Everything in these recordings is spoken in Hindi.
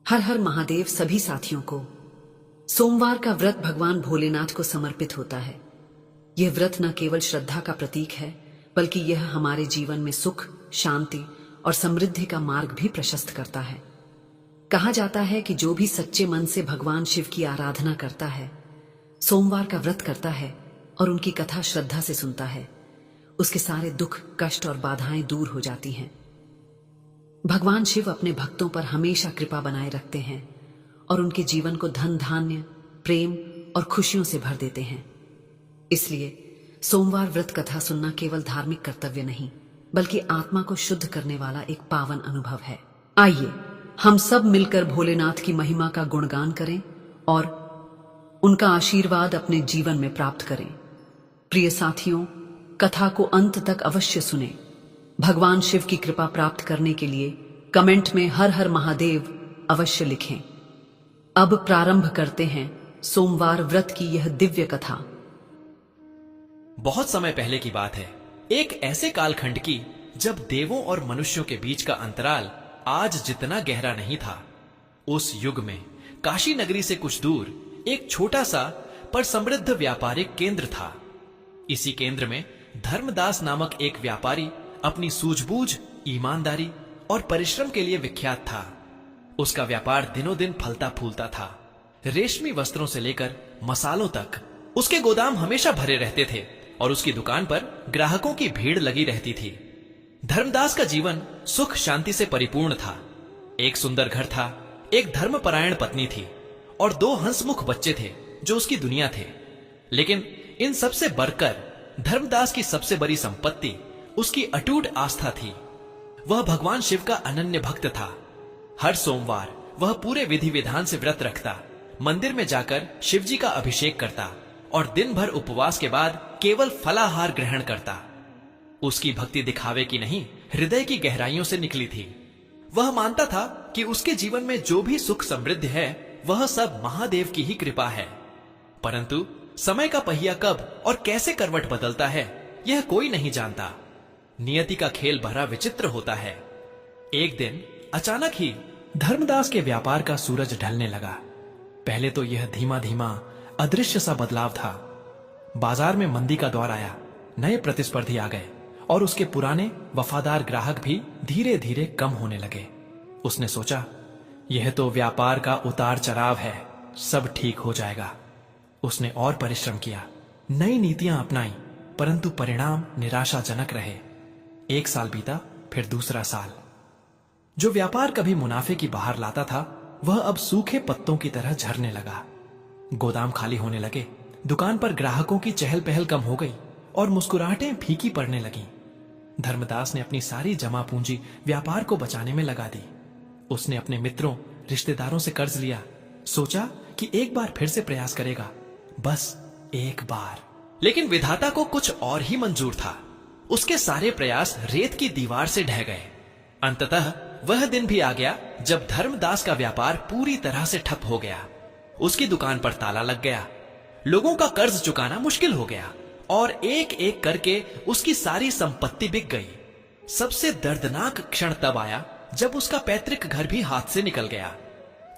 हर हर महादेव सभी साथियों को। सोमवार का व्रत भगवान भोलेनाथ को समर्पित होता है। यह व्रत न केवल श्रद्धा का प्रतीक है, बल्कि यह हमारे जीवन में सुख, शांति और समृद्धि का मार्ग भी प्रशस्त करता है। कहा जाता है कि जो भी सच्चे मन से भगवान शिव की आराधना करता है, सोमवार का व्रत करता है और उनकी कथा श्रद्धा से सुनता है, उसके सारे दुख, कष्ट और बाधाएं दूर हो जाती हैं। भगवान शिव अपने भक्तों पर हमेशा कृपा बनाए रखते हैं और उनके जीवन को धन, धान्य, प्रेम और खुशियों से भर देते हैं। इसलिए सोमवार व्रत कथा सुनना केवल धार्मिक कर्तव्य नहीं, बल्कि आत्मा को शुद्ध करने वाला एक पावन अनुभव है। आइए हम सब मिलकर भोलेनाथ की महिमा का गुणगान करें और उनका आशीर्वाद अपने जीवन में प्राप्त करें। प्रिय साथियों, कथा को अंत तक अवश्य सुनें। भगवान शिव की कृपा प्राप्त करने के लिए कमेंट में हर हर महादेव अवश्य लिखें। अब प्रारंभ करते हैं सोमवार व्रत की यह दिव्य कथा। बहुत समय पहले की बात है, एक ऐसे कालखंड की जब देवों और मनुष्यों के बीच का अंतराल आज जितना गहरा नहीं था। उस युग में काशी नगरी से कुछ दूर एक छोटा सा पर समृद्ध व्यापारिक केंद्र था। इसी केंद्र में धर्मदास नामक एक व्यापारी अपनी सूझबूझ, ईमानदारी और परिश्रम के लिए विख्यात था। उसका व्यापार दिनों दिन फलता फूलता था। रेशमी वस्त्रों से लेकर मसालों तक उसके गोदाम हमेशा भरे रहते थे और उसकी दुकान पर ग्राहकों की भीड़ लगी रहती थी। धर्मदास का जीवन सुख शांति से परिपूर्ण था। एक सुंदर घर था, एक धर्मपरायण पत्नी थी और 2 हंसमुख बच्चे थे जो उसकी दुनिया थे। लेकिन इन सबसे बढ़कर धर्मदास की सबसे बड़ी संपत्ति उसकी अटूट आस्था थी। वह भगवान शिव का अनन्य भक्त था। हर सोमवार वह पूरे विधि विधान से व्रत रखता, मंदिर में जाकर शिवजी का अभिषेक करता और दिन भर उपवास के बाद केवल फलाहार ग्रहण करता। उसकी भक्ति दिखावे की नहीं, हृदय की गहराइयों से निकली थी। वह मानता था कि उसके जीवन में जो भी सुख समृद्ध है वह सब महादेव की ही कृपा है। परंतु समय का पहिया कब और कैसे करवट बदलता है यह कोई नहीं जानता। नियति का खेल बड़ा विचित्र होता है। एक दिन अचानक ही धर्मदास के व्यापार का सूरज ढलने लगा। पहले तो यह धीमा धीमा अदृश्य सा बदलाव था। बाजार में मंदी का दौर आया, नए प्रतिस्पर्धी आ गए और उसके पुराने वफादार ग्राहक भी धीरे धीरे कम होने लगे। उसने सोचा, यह तो व्यापार का उतार चढ़ाव है, सब ठीक हो जाएगा। उसने और परिश्रम किया, नई नीतियां अपनाई, परंतु परिणाम निराशाजनक रहे। 1 साल बीता, फिर दूसरा साल। जो व्यापार कभी मुनाफे की बाहर लाता था वह अब सूखे पत्तों की तरह झरने लगा। गोदाम खाली होने लगे, दुकान पर ग्राहकों की चहल पहल कम हो गई और मुस्कुराहटें फीकी पड़ने लगीं। धर्मदास ने अपनी सारी जमा पूंजी व्यापार को बचाने में लगा दी। उसने अपने मित्रों, रिश्तेदारों से कर्ज लिया। सोचा कि एक बार फिर से प्रयास करेगा, बस एक बार। लेकिन विधाता को कुछ और ही मंजूर था। उसके सारे प्रयास रेत की दीवार से ढह गए। अंततः वह दिन भी आ गया जब धर्मदास का व्यापार पूरी तरह से ठप हो गया। उसकी दुकान पर ताला लग गया, लोगों का कर्ज चुकाना मुश्किल हो गया और एक एक करके उसकी सारी संपत्ति बिक गई। सबसे दर्दनाक क्षण तब आया जब उसका पैतृक घर भी हाथ से निकल गया।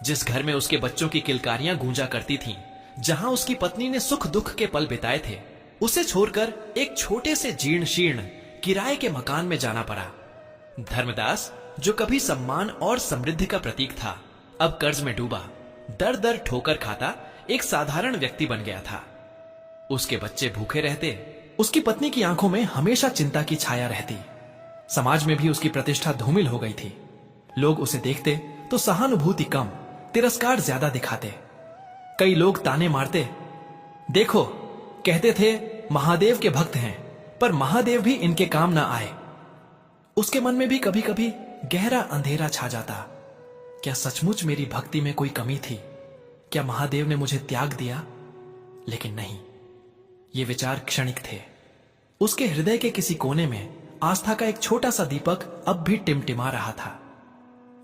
जिस घर में उसके बच्चों की किलकारियां गूंजा करती थीं, जहां उसकी पत्नी ने सुख दुख के पल बिताए थे, उसे छोड़कर एक छोटे से जीर्ण शीर्ण किराए के मकान में जाना पड़ा। धर्मदास, जो कभी सम्मान और समृद्धि का प्रतीक था, अब कर्ज में डूबा, दर दर ठोकर खाता एक साधारण व्यक्ति बन गया था। उसके बच्चे भूखे रहते, उसकी पत्नी की आंखों में हमेशा चिंता की छाया रहती। समाज में भी उसकी प्रतिष्ठा धूमिल हो गई थी। लोग उसे देखते तो सहानुभूति कम, तिरस्कार ज्यादा दिखाते। कई लोग ताने मारते, देखो, कहते थे महादेव के भक्त हैं, पर महादेव भी इनके काम ना आए। उसके मन में भी कभी कभी गहरा अंधेरा छा जाता। क्या सचमुच मेरी भक्ति में कोई कमी थी? क्या महादेव ने मुझे त्याग दिया? लेकिन नहीं, ये विचार क्षणिक थे। उसके हृदय के किसी कोने में आस्था का एक छोटा सा दीपक अब भी टिमटिमा रहा था।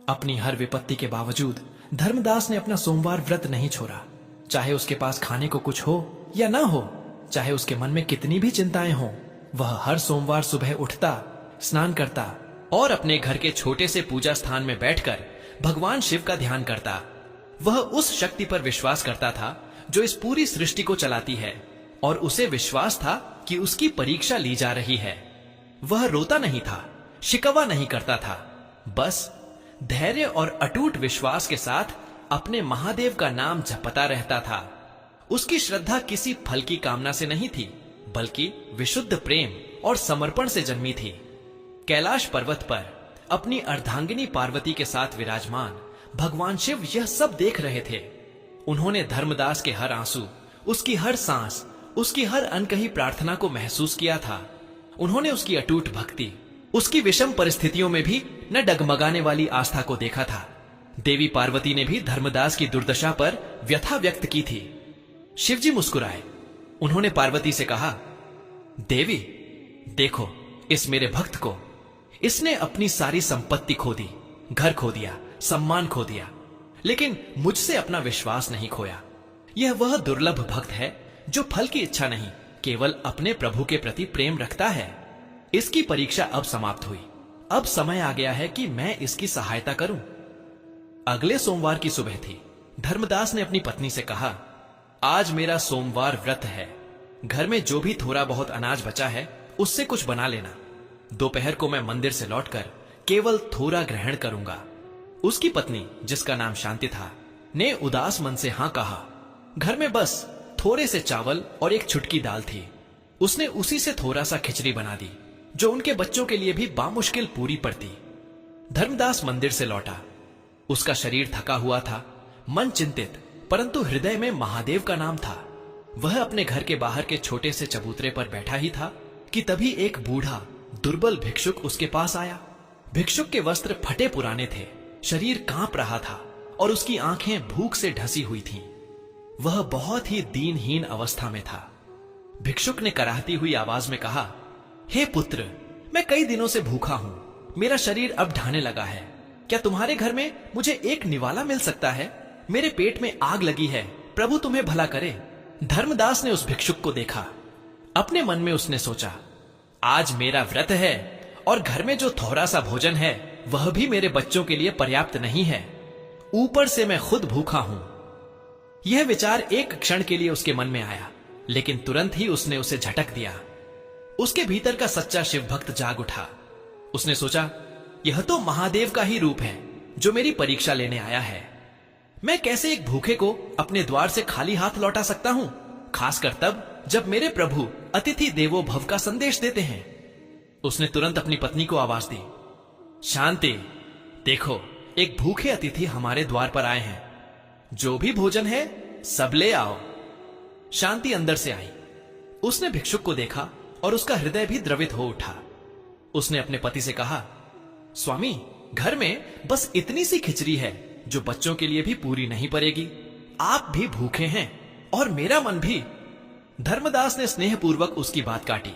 अपनी हर विपत्ति के बावजूद धर्मदास ने अपना सोमवार व्रत नहीं छोड़ा। चाहे उसके पास खाने को कुछ हो या ना हो, चाहे उसके मन में कितनी भी चिंताएं हों, वह हर सोमवार सुबह उठता, स्नान करता और अपने घर के छोटे से पूजा स्थान में बैठकर भगवान शिव का ध्यान करता। वह उस शक्ति पर विश्वास करता था जो इस पूरी सृष्टि को चलाती है, और उसे विश्वास था कि उसकी परीक्षा ली जा रही है। वह रोता नहीं था, शिकवा नहीं करता था, बस धैर्य और अटूट विश्वास के साथ अपने महादेव का नाम जपता रहता था। उसकी श्रद्धा किसी फल की कामना से नहीं थी, बल्कि विशुद्ध प्रेम और समर्पण से जन्मी थी। कैलाश पर्वत पर अपनी अर्धांगिनी पार्वती के साथ विराजमान भगवान शिव यह सब देख रहे थे। उन्होंने धर्मदास के हर आंसू, उसकी हर सांस, उसकी हर अनकही प्रार्थना को महसूस किया था। उन्होंने उसकी अटूट भक्ति, उसकी विषम परिस्थितियों में भी न डगमगाने वाली आस्था को देखा था। देवी पार्वती ने भी धर्मदास की दुर्दशा पर व्यथा व्यक्त की थी। शिवजी मुस्कुराए। उन्होंने पार्वती से कहा, देवी देखो इस मेरे भक्त को, इसने अपनी सारी संपत्ति खो दी, घर खो दिया, सम्मान खो दिया, लेकिन मुझसे अपना विश्वास नहीं खोया। यह वह दुर्लभ भक्त है जो फल की इच्छा नहीं, केवल अपने प्रभु के प्रति प्रेम रखता है। इसकी परीक्षा अब समाप्त हुई। अब समय आ गया है कि मैं इसकी सहायता करूं। अगले सोमवार की सुबह थी। धर्मदास ने अपनी पत्नी से कहा, आज मेरा सोमवार व्रत है। घर में जो भी थोड़ा बहुत अनाज बचा है उससे कुछ बना लेना। दोपहर को मैं मंदिर से लौटकर केवल थोड़ा ग्रहण करूंगा। उसकी पत्नी, जिसका नाम शांति था, ने उदास मन से हां कहा। घर में बस थोड़े से चावल और एक छुटकी दाल थी। उसने उसी से थोड़ा सा खिचड़ी बना दी, जो उनके बच्चों के लिए भी बामुश्किल पूरी पड़ती। धर्मदास मंदिर से लौटा। उसका शरीर थका हुआ था, मन चिंतित, परंतु हृदय में महादेव का नाम था। वह अपने घर के बाहर के छोटे से चबूतरे पर बैठा ही था कि तभी एक बूढ़ा दुर्बल भिक्षुक उसके पास आया। भिक्षुक के वस्त्र फटे पुराने थे, शरीर कांप रहा था और उसकी आंखें भूख से ढसी हुई थीं। वह बहुत ही दीनहीन अवस्था में था। भिक्षुक ने कराहती हुई आवाज में कहा, हे पुत्र, मैं कई दिनों से भूखा हूं, मेरा शरीर अब ढाने लगा है। क्या तुम्हारे घर में मुझे एक निवाला मिल सकता है? मेरे पेट में आग लगी है, प्रभु तुम्हें भला करे। धर्मदास ने उस भिक्षुक को देखा। अपने मन में उसने सोचा, आज मेरा व्रत है और घर में जो थोड़ा सा भोजन है वह भी मेरे बच्चों के लिए पर्याप्त नहीं है, ऊपर से मैं खुद भूखा हूं। यह विचार एक क्षण के लिए उसके मन में आया, लेकिन तुरंत ही उसने उसे झटक दिया। उसके भीतर का सच्चा शिव भक्त जाग उठा। उसने सोचा, यह तो महादेव का ही रूप है जो मेरी परीक्षा लेने आया है। मैं कैसे एक भूखे को अपने द्वार से खाली हाथ लौटा सकता हूं, खासकर तब जब मेरे प्रभु अतिथि देवो भव का संदेश देते हैं। उसने तुरंत अपनी पत्नी को आवाज दी, शांति, देखो एक भूखे अतिथि हमारे द्वार पर आए हैं, जो भी भोजन है सब ले आओ। शांति अंदर से आई। उसने भिक्षुक को देखा और उसका हृदय भी द्रवित हो उठा। उसने अपने पति से कहा, स्वामी, घर में बस इतनी सी खिचड़ी है जो बच्चों के लिए भी पूरी नहीं पड़ेगी। आप भी भूखे हैं और मेरा मन भी। धर्मदास ने स्नेहपूर्वक उसकी बात काटी।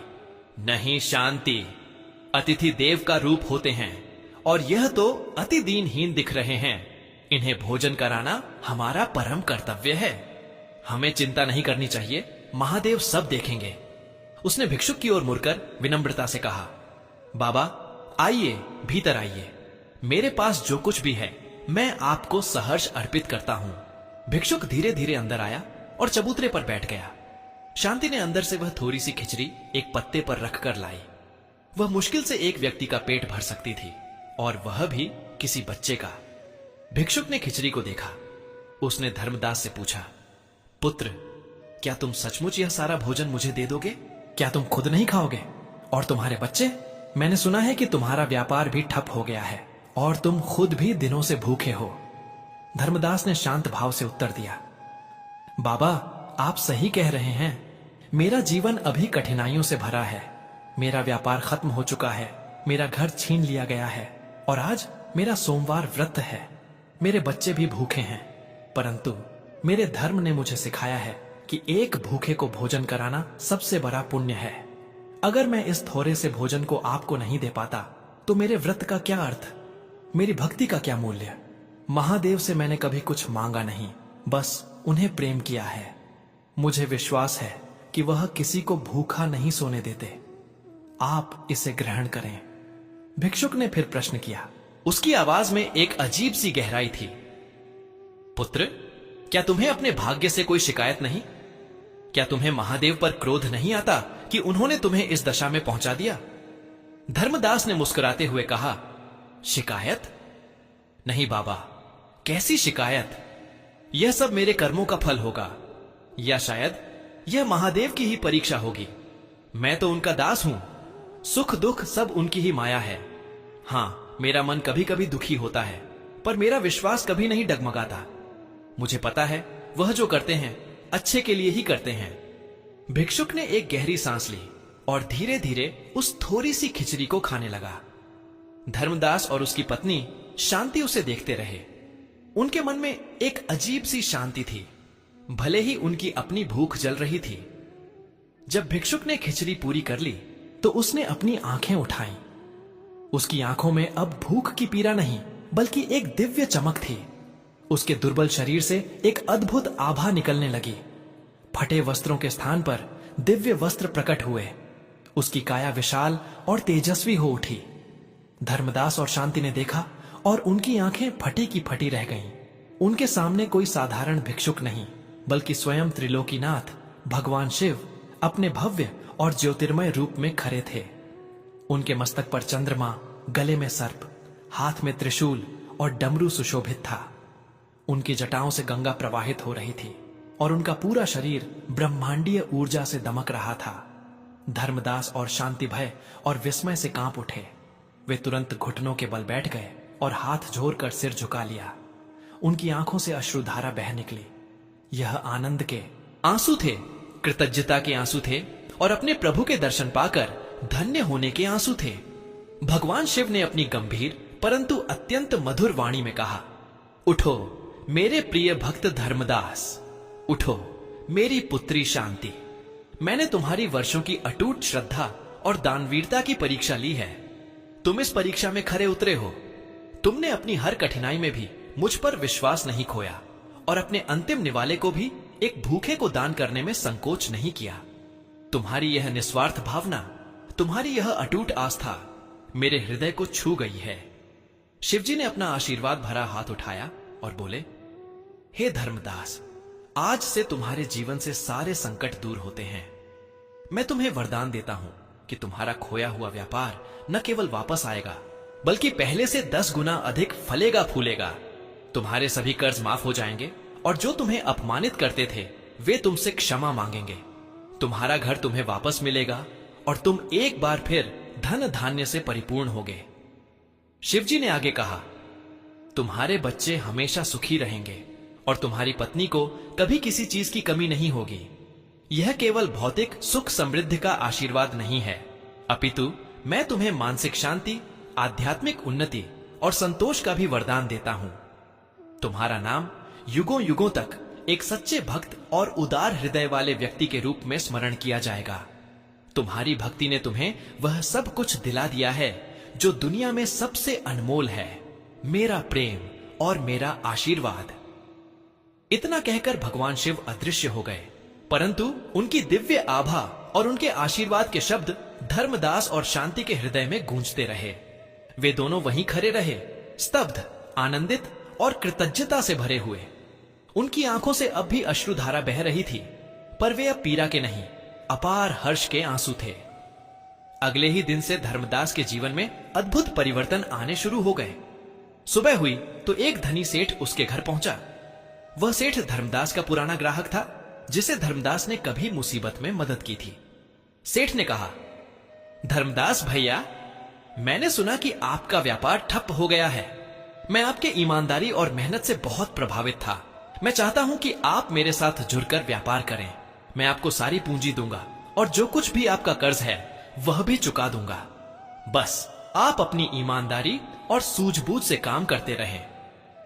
नहीं शांति, अतिथि देव का रूप होते हैं और यह तो अति दीनहीन दिख रहे हैं। इन्हें भोजन कराना हमारा परम कर्तव्य है। हमें चिंता नहीं करनी चाहिए, महादेव सब देखेंगे। उसने भिक्षुक की ओर मुड़कर विनम्रता से कहा, बाबा आइए, भीतर आइए। मेरे पास जो कुछ भी है मैं आपको सहर्ष अर्पित करता हूं। भिक्षुक धीरे धीरे अंदर आया और चबूतरे पर बैठ गया। शांति ने अंदर से वह थोड़ी सी खिचड़ी एक पत्ते पर रखकर लाई। वह मुश्किल से एक व्यक्ति का पेट भर सकती थी, और वह भी किसी बच्चे का। भिक्षुक ने खिचड़ी को देखा। उसने धर्मदास से पूछा, पुत्र, क्या तुम सचमुच यह सारा भोजन मुझे दे दोगे? क्या तुम खुद नहीं खाओगे? और तुम्हारे बच्चे? मैंने सुना है कि तुम्हारा व्यापार भी ठप हो गया है और तुम खुद भी दिनों से भूखे हो। धर्मदास ने शांत भाव से उत्तर दिया, बाबा आप सही कह रहे हैं। मेरा जीवन अभी कठिनाइयों से भरा है। मेरा व्यापार खत्म हो चुका है, मेरा घर छीन लिया गया है और आज मेरा सोमवार व्रत है। मेरे बच्चे भी भूखे हैं, परंतु मेरे धर्म ने मुझे सिखाया है कि एक भूखे को भोजन कराना सबसे बड़ा पुण्य है। अगर मैं इस थोड़े से भोजन को आपको नहीं दे पाता तो मेरे व्रत का क्या अर्थ, मेरी भक्ति का क्या मूल्य? महादेव से मैंने कभी कुछ मांगा नहीं, बस उन्हें प्रेम किया है। मुझे विश्वास है कि वह किसी को भूखा नहीं सोने देते। आप इसे ग्रहण करें। भिक्षुक ने फिर प्रश्न किया, उसकी आवाज में एक अजीब सी गहराई थी। पुत्र, क्या तुम्हें अपने भाग्य से कोई शिकायत नहीं? क्या तुम्हें महादेव पर क्रोध नहीं आता कि उन्होंने तुम्हें इस दशा में पहुंचा दिया? धर्मदास ने मुस्कुराते हुए कहा, शिकायत? नहीं बाबा, कैसी शिकायत? यह सब मेरे कर्मों का फल होगा, या शायद यह महादेव की ही परीक्षा होगी। मैं तो उनका दास हूं, सुख दुख सब उनकी ही माया है। हां, मेरा मन कभी कभी दुखी होता है, पर मेरा विश्वास कभी नहीं डगमगाता। मुझे पता है वह जो करते हैं अच्छे के लिए ही करते हैं। भिक्षुक ने एक गहरी सांस ली और धीरे धीरे उस थोड़ी सी खिचड़ी को खाने लगा। धर्मदास और उसकी पत्नी शांति उसे देखते रहे। उनके मन में एक अजीब सी शांति थी, भले ही उनकी अपनी भूख जल रही थी। जब भिक्षुक ने खिचड़ी पूरी कर ली तो उसने अपनी आंखें उठाईं। उसकी आंखों में अब भूख की पीड़ा नहीं, बल्कि एक दिव्य चमक थी। उसके दुर्बल शरीर से एक अद्भुत आभा निकलने लगी। फटे वस्त्रों के स्थान पर दिव्य वस्त्र प्रकट हुए। उसकी काया विशाल और तेजस्वी हो उठी। धर्मदास और शांति ने देखा और उनकी आंखें फटी की फटी रह गईं। उनके सामने कोई साधारण भिक्षुक नहीं, बल्कि स्वयं त्रिलोकीनाथ भगवान शिव अपने भव्य और ज्योतिर्मय रूप में खड़े थे। उनके मस्तक पर चंद्रमा, गले में सर्प, हाथ में त्रिशूल और डमरू सुशोभित था। उनकी जटाओं से गंगा प्रवाहित हो रही थी और उनका पूरा शरीर ब्रह्मांडीय ऊर्जा से दमक रहा था। धर्मदास और शांति भय और विस्मय से कांप उठे। वे तुरंत घुटनों के बल बैठ गए और हाथ जोड़कर सिर झुका लिया। उनकी आंखों से अश्रुधारा बह निकली। यह आनंद के आंसू थे, कृतज्ञता के आंसू थे और अपने प्रभु के दर्शन पाकर धन्य होने के आंसू थे। भगवान शिव ने अपनी गंभीर परंतु अत्यंत मधुर वाणी में कहा, उठो मेरे प्रिय भक्त धर्मदास, उठो मेरी पुत्री शांति। मैंने तुम्हारी वर्षों की अटूट श्रद्धा और दानवीरता की परीक्षा ली है। तुम इस परीक्षा में खरे उतरे हो। तुमने अपनी हर कठिनाई में भी मुझ पर विश्वास नहीं खोया और अपने अंतिम निवाले को भी एक भूखे को दान करने में संकोच नहीं किया। तुम्हारी यह निस्वार्थ भावना, तुम्हारी यह अटूट आस्था मेरे हृदय को छू गई है। शिवजी ने अपना आशीर्वाद भरा हाथ उठाया और बोले, हे धर्मदास, आज से तुम्हारे जीवन से सारे संकट दूर होते हैं। मैं तुम्हें वरदान देता हूं कि तुम्हारा खोया हुआ व्यापार न केवल वापस आएगा, बल्कि पहले से 10 गुना अधिक फलेगा फूलेगा। तुम्हारे सभी कर्ज माफ हो जाएंगे और जो तुम्हें अपमानित करते थे वे तुमसे क्षमा मांगेंगे। तुम्हारा घर तुम्हें वापस मिलेगा और तुम एक बार फिर धन धान्य से परिपूर्ण होगे। शिवजी ने आगे कहा, तुम्हारे बच्चे हमेशा सुखी रहेंगे और तुम्हारी पत्नी को कभी किसी चीज की कमी नहीं होगी। यह केवल भौतिक सुख समृद्धि का आशीर्वाद नहीं है, अपितु मैं तुम्हें मानसिक शांति, आध्यात्मिक उन्नति और संतोष का भी वरदान देता हूं। तुम्हारा नाम युगों युगों तक एक सच्चे भक्त और उदार हृदय वाले व्यक्ति के रूप में स्मरण किया जाएगा। तुम्हारी भक्ति ने तुम्हें वह सब कुछ दिला दिया है जो दुनिया में सबसे अनमोल है, मेरा प्रेम और मेरा आशीर्वाद। इतना कहकर भगवान शिव अदृश्य हो गए, परंतु उनकी दिव्य आभा और उनके आशीर्वाद के शब्द धर्मदास और शांति के हृदय में गूंजते रहे। वे दोनों वहीं खड़े रहे, स्तब्ध, आनंदित और कृतज्ञता से भरे हुए। उनकी आंखों से अब भी अश्रुधारा बह रही थी, पर वे अब पीड़ा के नहीं, अपार हर्ष के आंसू थे। अगले ही दिन से धर्मदास के जीवन में अद्भुत परिवर्तन आने शुरू हो गए। सुबह हुई तो एक धनी सेठ उसके घर पहुंचा। वह सेठ धर्मदास का पुराना ग्राहक था, जिसे धर्मदास ने कभी मुसीबत में मदद की थी। सेठ ने कहा, धर्मदास भैया, मैंने सुना कि आपका व्यापार ठप हो गया है। मैं आपके ईमानदारी और मेहनत से बहुत प्रभावित था। मैं चाहता हूं कि आप मेरे साथ जुड़कर व्यापार करें। मैं आपको सारी पूंजी दूंगा और जो कुछ भी आपका कर्ज है वह भी चुका दूंगा। बस आप अपनी ईमानदारी और सूझबूझ से काम करते रहें।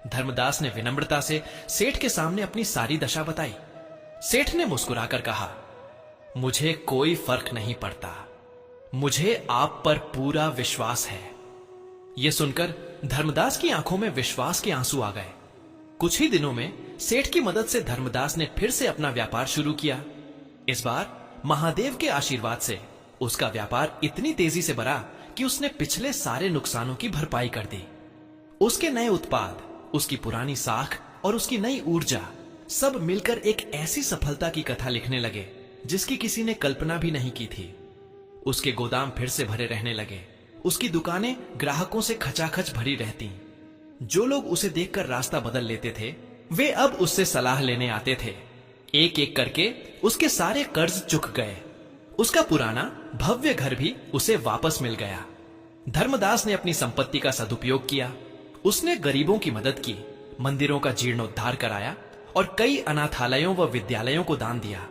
धर्मदास ने विनम्रता से सेठ के सामने अपनी सारी दशा बताई। सेठ ने मुस्कुराकर कहा, मुझे कोई फर्क नहीं पड़ता, मुझे आप पर पूरा विश्वास है। यह सुनकर धर्मदास की आंखों में विश्वास के आंसू आ गए। कुछ ही दिनों में सेठ की मदद से धर्मदास ने फिर से अपना व्यापार शुरू किया। इस बार महादेव के आशीर्वाद से उसका व्यापार इतनी तेजी से बढ़ा कि उसने पिछले सारे नुकसानों की भरपाई कर दी। उसके नए उत्पाद, उसकी पुरानी साख और उसकी नई ऊर्जा सब मिलकर एक ऐसी सफलता की कथा लिखने लगे जिसकी किसी ने कल्पना भी नहीं की थी। उसके गोदाम फिर से भरे रहने लगे, उसकी दुकानें ग्राहकों से खचाखच भरी रहती। जो लोग उसे देखकर रास्ता बदल लेते थे वे अब उससे सलाह लेने आते थे। एक एक करके उसके सारे कर्ज चुक गए। उसका पुराना भव्य घर भी उसे वापस मिल गया। धर्मदास ने अपनी संपत्ति का सदुपयोग किया। उसने गरीबों की मदद की, मंदिरों का जीर्णोद्धार कराया और कई अनाथालयों व विद्यालयों को दान दिया।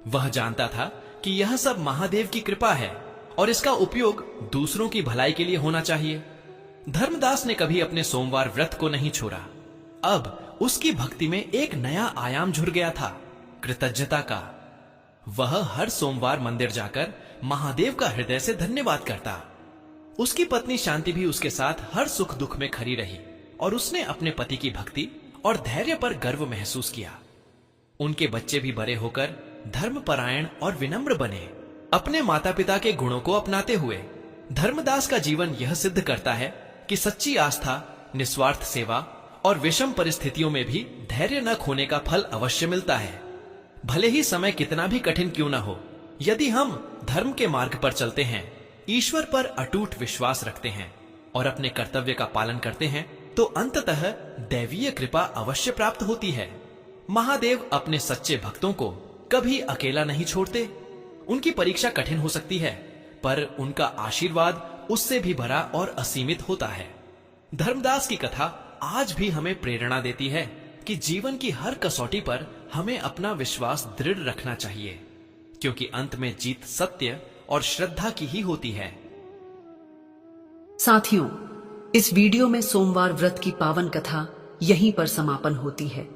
वह जानता था कि यह सब महादेव की कृपा है और इसका उपयोग दूसरों की भलाई के लिए होना चाहिए। धर्मदास ने कभी अपने सोमवार व्रत को नहीं छोड़ा। अब उसकी भक्ति में एक नया आयाम जुड़ गया था, कृतज्ञता का। वह हर सोमवार मंदिर जाकर महादेव का हृदय से धन्यवाद करता। उसकी पत्नी शांति भी उसके साथ हर सुख दुख में खड़ी रही और उसने अपने पति की भक्ति और धैर्य पर गर्व महसूस किया। उनके बच्चे भी बड़े होकर धर्मपरायण और विनम्र बने। अपने माता पिता के गुणों को अपनाते हुए धर्मदास का जीवन यह सिद्ध करता है कि सच्ची आस्था, निस्वार्थ सेवा और विषम परिस्थितियों में भी धैर्य न खोने का फल अवश्य मिलता है। भले ही समय कितना भी कठिन क्यों न हो, यदि हम धर्म के मार्ग पर चलते हैं, ईश्वर पर अटूट विश्वास रखते हैं और अपने कर्तव्य का पालन करते हैं, तो अंततः दैवीय कृपा अवश्य प्राप्त होती है। महादेव अपने सच्चे भक्तों को कभी अकेला नहीं छोड़ते। उनकी परीक्षा कठिन हो सकती है, पर उनका आशीर्वाद उससे भी भरा और असीमित होता है। धर्मदास की कथा आज भी हमें प्रेरणा देती है कि जीवन की हर कसौटी पर हमें अपना विश्वास दृढ़ रखना चाहिए, क्योंकि अंत में जीत सत्य और श्रद्धा की ही होती है। साथियों, इस वीडियो में सोमवार व्रत की पावन कथा यहीं पर समापन होती है।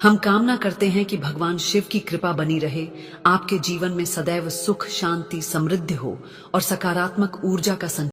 हम कामना करते हैं कि भगवान शिव की कृपा बनी रहे, आपके जीवन में सदैव सुख, शांति, समृद्धि हो और सकारात्मक ऊर्जा का संचार